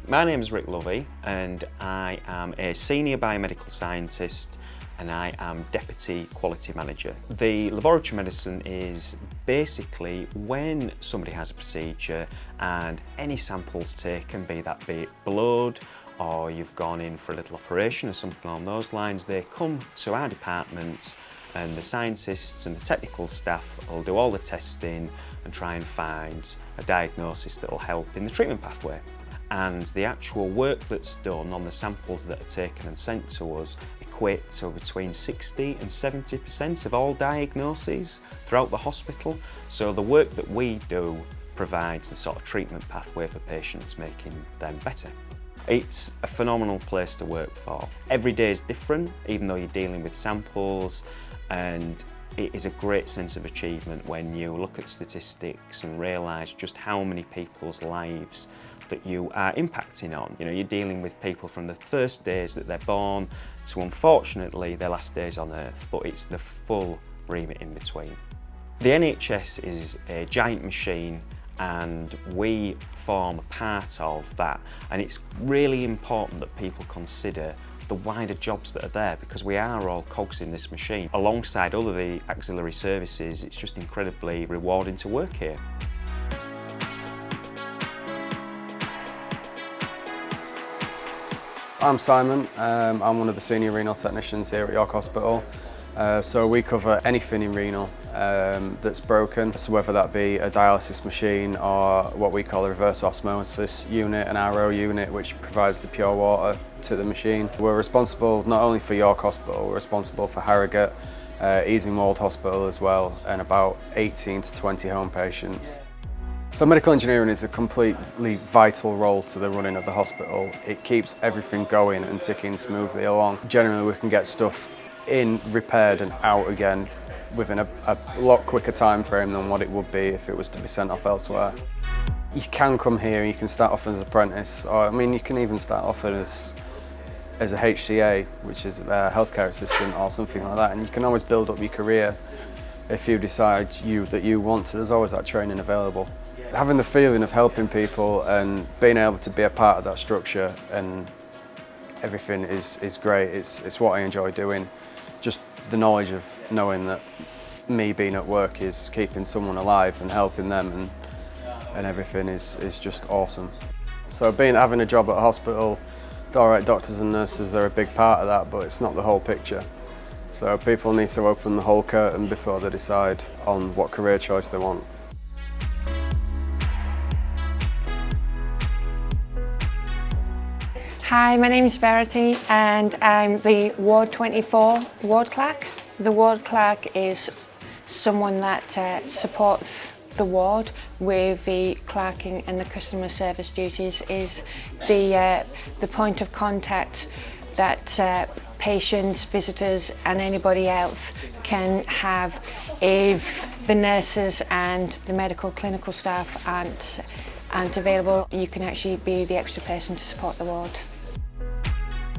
My name is Rick Lovey and I am a Senior Biomedical Scientist and I am Deputy Quality Manager. The laboratory medicine is basically when somebody has a procedure and any samples taken, be it blood or you've gone in for a little operation or something along those lines, they come to our department and the scientists and the technical staff will do all the testing and try and find a diagnosis that will help in the treatment pathway. And the actual work that's done on the samples that are taken and sent to us equate to between 60 and 70% of all diagnoses throughout the hospital. So the work that we do provides the sort of treatment pathway for patients, making them better. It's a phenomenal place to work for. Every day is different, even though you're dealing with samples, and it is a great sense of achievement when you look at statistics and realise just how many people's lives that you are impacting on. You know, you're dealing with people from the first days that they're born to, unfortunately, their last days on earth, but it's the full remit in between. The NHS is a giant machine and we form a part of that, and it's really important that people consider the wider jobs that are there, because we are all cogs in this machine. Alongside other the auxiliary services, it's just incredibly rewarding to work here. I'm Simon, I'm one of the senior renal technicians here at York Hospital. So we cover anything in renal that's broken, so whether that be a dialysis machine or what we call a reverse osmosis unit, an RO unit which provides the pure water to the machine. We're responsible not only for York Hospital, we're responsible for Harrogate, Easingwold Hospital as well, and about 18 to 20 home patients. So medical engineering is a completely vital role to the running of the hospital. It keeps everything going and ticking smoothly along. Generally we can get stuff in, repaired and out again within a lot quicker time frame than what it would be if it was to be sent off elsewhere. You can come here, you can start off as an apprentice, or I mean you can even start off as a HCA, which is a healthcare assistant or something like that, and you can always build up your career if you decide that you want to. There's always that training available. Having the feeling of helping people and being able to be a part of that structure and everything is great. It's what I enjoy doing. Just the knowledge of knowing that me being at work is keeping someone alive and helping them and everything is just awesome. So having a job at a hospital, all right, doctors and nurses are a big part of that, but it's not the whole picture. So people need to open the whole curtain before they decide on what career choice they want. Hi, my name is Verity and I'm the Ward 24 ward clerk. The ward clerk is someone that supports the ward with the clerking and the customer service duties, is the point of contact that patients, visitors and anybody else can have if the nurses and the medical clinical staff aren't available. You can actually be the extra person to support the ward.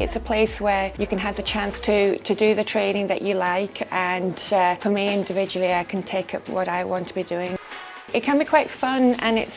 It's a place where you can have the chance to do the training that you like, and for me individually I can take up what I want to be doing. It can be quite fun and it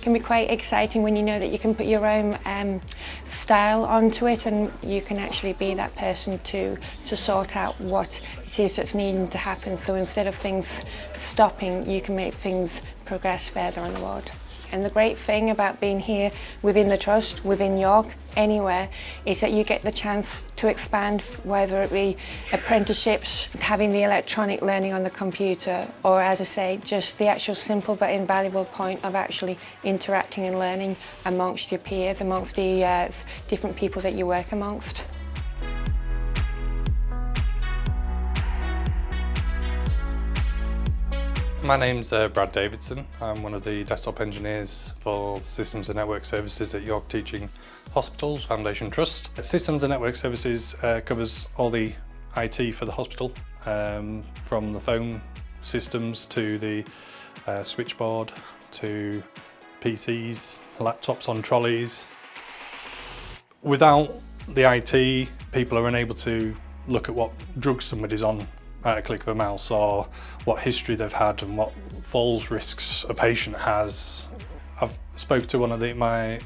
can be quite exciting when you know that you can put your own style onto it and you can actually be that person to sort out what it is that's needing to happen. So instead of things stopping, you can make things progress further on the ward. And the great thing about being here within the trust, within York, anywhere, is that you get the chance to expand, whether it be apprenticeships, having the electronic learning on the computer, or as I say, just the actual simple but invaluable point of actually interacting and learning amongst your peers, amongst the different people that you work amongst. My name's Brad Davidson. I'm one of the desktop engineers for Systems and Network Services at York Teaching Hospitals Foundation Trust. Systems and Network Services covers all the IT for the hospital, from the phone systems to the switchboard to PCs, laptops on trolleys. Without the IT, people are unable to look at what drugs somebody's on at a click of a mouse, or what history they've had and what falls risks a patient has. I've spoke to one of my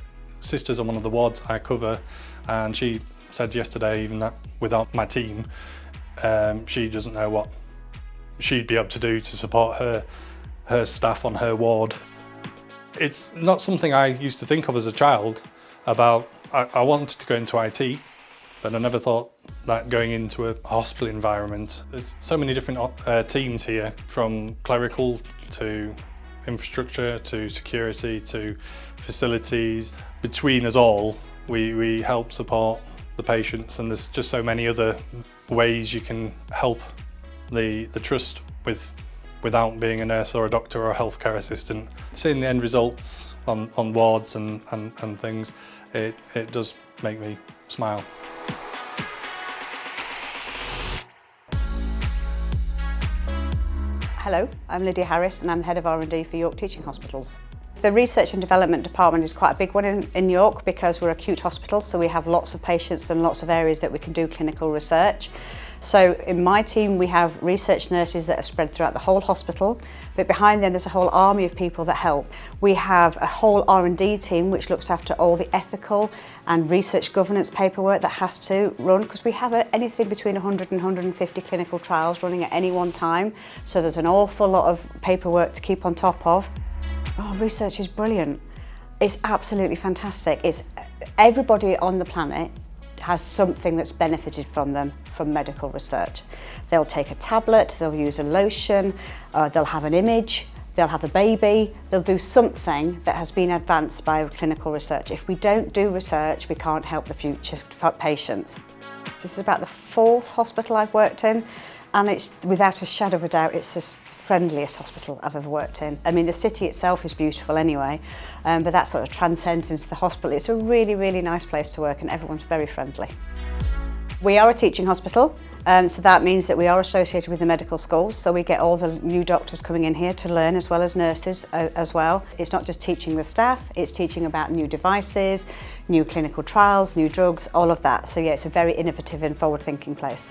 sister's on one of the wards I cover, and she said yesterday even that without my team, she doesn't know what she'd be able to do to support her staff on her ward. It's not something I used to think of as a child about. I wanted to go into IT, but I never thought that going into a hospital environment. There's so many different teams here, from clerical to infrastructure to security to facilities. Between us all, we help support the patients, and there's just so many other ways you can help the trust without being a nurse or a doctor or a healthcare assistant. Seeing the end results on wards and things, it does make me smile. Hello, I'm Lydia Harris and I'm the Head of R&D for York Teaching Hospitals. The Research and Development Department is quite a big one in York because we're acute hospital, so we have lots of patients and lots of areas that we can do clinical research. So in my team we have research nurses that are spread throughout the whole hospital, but behind them there's a whole army of people that help. We have a whole R&D team which looks after all the ethical and research governance paperwork that has to run, because we have anything between 100 and 150 clinical trials running at any one time, so there's an awful lot of paperwork to keep on top of. Oh, research is brilliant. It's absolutely fantastic. Everybody on the planet has something that's benefited from medical research. They'll take a tablet, they'll use a lotion, they'll have an image, they'll have a baby, they'll do something that has been advanced by clinical research. If we don't do research, we can't help the future patients. This is about the 4th hospital I've worked in, and it's, without a shadow of a doubt, it's the friendliest hospital I've ever worked in. I mean, the city itself is beautiful anyway, but that sort of transcends into the hospital. It's a really, really nice place to work and everyone's very friendly. We are a teaching hospital, so that means that we are associated with the medical schools, so we get all the new doctors coming in here to learn, as well as nurses as well. It's not just teaching the staff, it's teaching about new devices, new clinical trials, new drugs, all of that. So yeah, it's a very innovative and forward-thinking place.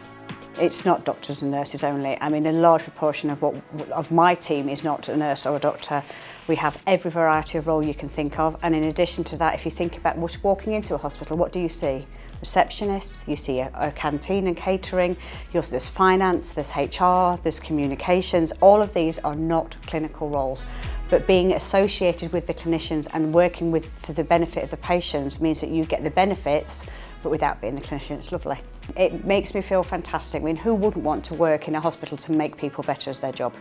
It's not doctors and nurses only. I mean, a large proportion of my team is not a nurse or a doctor. We have every variety of role you can think of, and in addition to that, if you think about walking into a hospital, what do you see? Receptionists, you see a canteen and catering, there's finance, there's HR, there's communications. All of these are not clinical roles, but being associated with the clinicians and working for the benefit of the patients means that you get the benefits, but without being the clinician. It's lovely. It makes me feel fantastic. I mean, who wouldn't want to work in a hospital to make people better at their job?